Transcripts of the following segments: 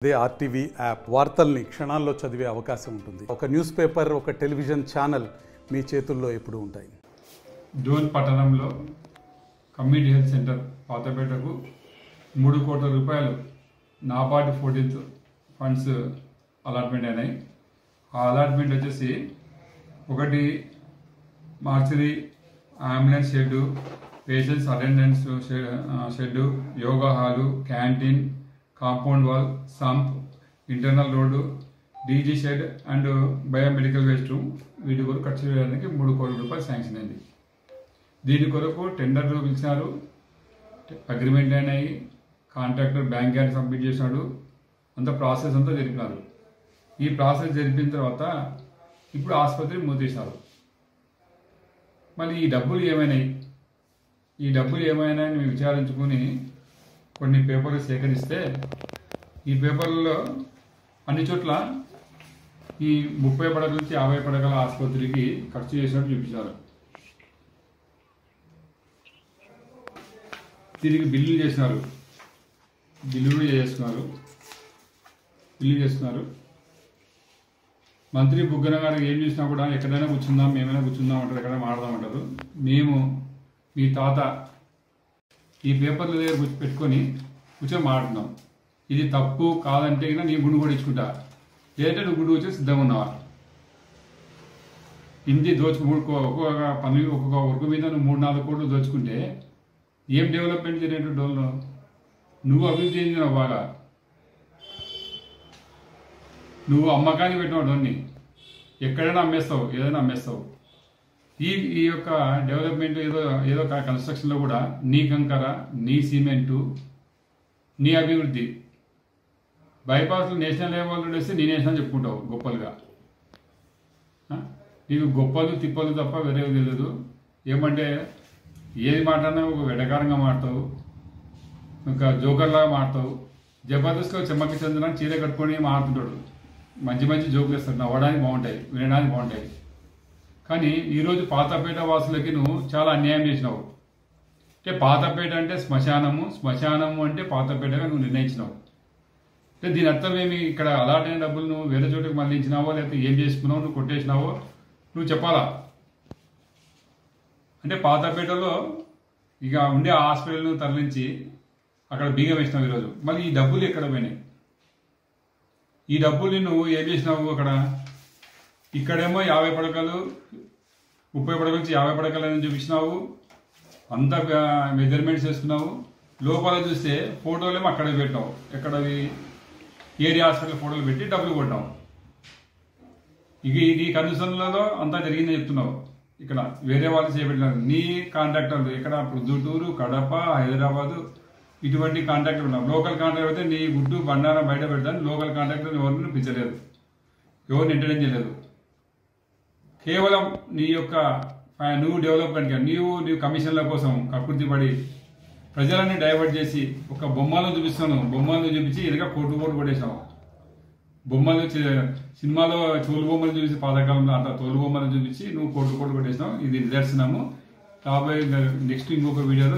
అదే RTV app వార్తల్ని క్షణాల్లో చదివే అవకాశం ఉంటుంది. ఒక న్యూస్ పేపర్, ఒక టెలివిజన్ ఛానల్ మీ చేతుల్లో ఎప్పుడూ ఉంటాయి. డోన్ పట్టణంలో కమ్యూనిటీ హెల్త్ సెంటర్ పాతపేటకు 3 కోట్ల రూపాయలు నాబార్డు 14th ఫండ్స్ అలాట్మెంట్ అయినాయి. ఆ అలాట్మెంట్ వచ్చేసి ఒకటి mortuary, ambulance shed, patients attendance shed, yoga hall, canteen, compound wall, sump, internal road, DG shed and biomedical waste room వీటి కొరకు ఖర్చు చేయడానికి 3 కోట్ల రూపాయలు శాంక్షన్ అయింది. దీని కొరకు టెండర్లు పిలిచినారు, అగ్రిమెంట్ అయినాయి, కాంట్రాక్టర్ బ్యాంక్ గ్యారెంటీ సబ్మిట్ చేసినాడు, అంత ప్రాసెస్ అంతా జరిపినారు. ఈ ప్రాసెస్ జరిపిన తర్వాత ఇప్పుడు ఆసుపత్రి మూసేసినారు. మళ్ళీ ఈ డబ్బులు ఏమైనాయని మేము విచారించుకుని కొన్ని పేపర్లు సేకరిస్తే ఈ పేపర్లలో అన్ని చోట్ల ఈ 30 పడకల నుంచి 50 పడకల ఆసుపత్రికి ఖర్చు చేసినట్టు చూపించారు. దీనికి బిల్లు చేస్తున్నారు. మంత్రి బుగ్గన గారు ఏం చేసినా కూడా ఎక్కడైనా కూర్చుందాం, మేమైనా కూర్చుందాం అంటారు, ఎక్కడైనా మాడదామంటారు. మేము మీ తాత ఈ పేపర్ల దగ్గర పెట్టుకొని కూర్చొని మాట్లాడుతున్నాం. ఇది తప్పు కాదంటే కన్నా నీ గుండు కూడా ఇచ్చుకుంటా, లేదంటే నువ్వు గుండు వచ్చి సిద్ధంగా ఉన్నావా? ఇంటి ఒక్కొక్క పని ఒక్కొక్క వర్క్ మీద నువ్వు 3-4 కోట్లు దోచుకుంటే ఏం డెవలప్మెంట్ జరిగినట్టు డోన్లో? నువ్వు అభివృద్ధి చెందినావు బాగా, నువ్వు అమ్మకాన్ని పెట్టినావు డోన్ని, ఎక్కడైనా అమ్మేస్తావు, ఏదైనా అమ్మేస్తావు. ఈ యొక్క డెవలప్మెంట్ ఏదో కన్స్ట్రక్షన్లో కూడా నీ కంకర, నీ సిమెంటు, నీ అభివృద్ధి. బైపాస్లు నేషనల్ లెవెల్లో వేస్తే నీ నేషనల్ చెప్పుకుంటావు గొప్పలుగా. నీకు గొప్పలు తిప్పలు తప్ప వేరే తెలియదు. ఏమంటే ఏది మాట్లాడినా ఒక వెటకారంగా మాడతావు, ఇంకా జోకర్లాగా మాడతావు. జబర్దస్త్లో చెమ్మకి చంద్ర చీర కట్టుకొని మాడుతుంటాడు, మంచి మంచి జోకులు వేస్తాడు, నవ్వడానికి బాగుంటాయి, వినడానికి బాగుంటాయి. కానీ ఈరోజు పాతపేట వాసులకి నువ్వు చాలా అన్యాయం చేసినావు. అంటే పాతపేట అంటే శ్మశానము అంటే పాతపేటగా నువ్వు నిర్ణయించినావు. అంటే దీని అర్థం ఏమి? ఇక్కడ అలాట్ అయిన డబ్బులు నువ్వు వేరే చోటుకి మళ్ళించినావో, లేకపోతే ఏం చేసుకున్నావు, నువ్వు కొట్టేసినావో నువ్వు చెప్పాలా? అంటే పాతపేటలో ఇక ఉండే హాస్పిటల్ను తరలించి అక్కడ బీగం వేసినావు ఈరోజు. మళ్ళీ ఈ డబ్బులు ఎక్కడ పోయినాయి? ఈ డబ్బుల్ని నువ్వు ఏం చేసినావు? అక్కడ ఇక్కడేమో 50 పడకలు, 30 పడకల నుంచి 50 పడకలు అని చూపించినావు, అంతా మెజర్మెంట్స్ చేసుకున్నావు. లోపల చూస్తే ఫోటోలేమో అక్కడ పెట్టినావు, ఎక్కడవి ఏరియా హాస్పిటల్ ఫోటోలు పెట్టి డబ్బులు కొట్టినావు. ఇక ఈ కండిషన్లలో అంతా జరిగిందని చెప్తున్నావు. ఇక్కడ వేరే వాళ్ళు చేపెట్టినారు, నీ కాంట్రాక్టర్లు ఎక్కడ ప్రొద్దుటూరు, కడప, హైదరాబాదు ఇటువంటి కాంట్రాక్టర్ ఉన్నావు. లోకల్ కాంట్రాక్టర్ అయితే నీ గుడ్డు బండారం బయట పెడతాను. లోకల్ కాంట్రాక్టర్ ఎవరిని పిలిచలేదు, ఎవరిని ఎంటర్టైన్ చేయలేదు. కేవలం నీ యొక్క నువ్వు డెవలప్మెంట్గా నీవు కమిషన్ల కోసం కకృతి పడి ప్రజలని డైవర్ట్ చేసి ఒక బొమ్మలను చూపించి ఎదుగా కోట్లు కొట్టేసావు. బొమ్మలు సినిమాలో తోలు బొమ్మలు చూపించి పాతకాలంలో అంత తోలు బొమ్మలు చూపించి నువ్వు కోట్లు కొట్టేసినావు. ఇది నిదర్శనము. కాబోయే నెక్స్ట్ ఇంకొక వీడియోలో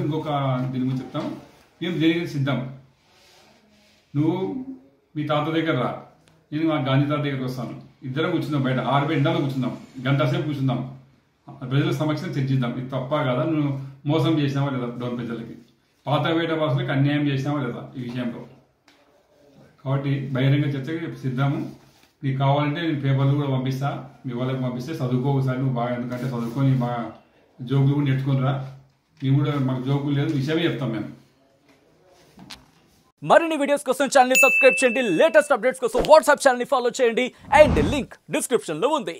దీని గురించి చెప్తాం. మేము దేనికి సిద్ధం. నువ్వు మీ తాత దగ్గర రా, నేను మా గాంధీ తాత దగ్గరకు వస్తాను. ఇద్దరం కూర్చుందాం, బయట 6 ఎండలో కూర్చుందాం, గంట సేపు కూర్చుందాం, ప్రజల సమక్షం చర్చిద్దాం. ఇది తప్ప కదా, నువ్వు మోసం చేసినావా లేదా డోన్ ప్రజలకి, పాతపేట వాసులకి అన్యాయం చేసినావా లేదా ఈ విషయంలో. కాబట్టి బహిరంగ చర్చకి సిద్ధము. నీకు కావాలంటే నేను పేపర్లు కూడా పంపిస్తా, మీ వాళ్ళకి పంపిస్తే చదువుకో ఒకసారి నువ్వు బాగా. ఎందుకంటే చదువుకొని బాగా జోకులు కూడా నెట్టుకొని రా. మేము కూడా మాకు జోకులు లేదు, విషయమే చెప్తాం మేము. మరిన్ని వీడియోస్ కోసం ఛానల్ ని సబ్స్క్రైబ్ చేయండి. లేటెస్ట్ అప్డేట్స్ కోసం వాట్సాప్ ఛానల్ ని ఫాలో చేయండి. అండ్ లింక్ డిస్క్రిప్షన్ లో ఉంది.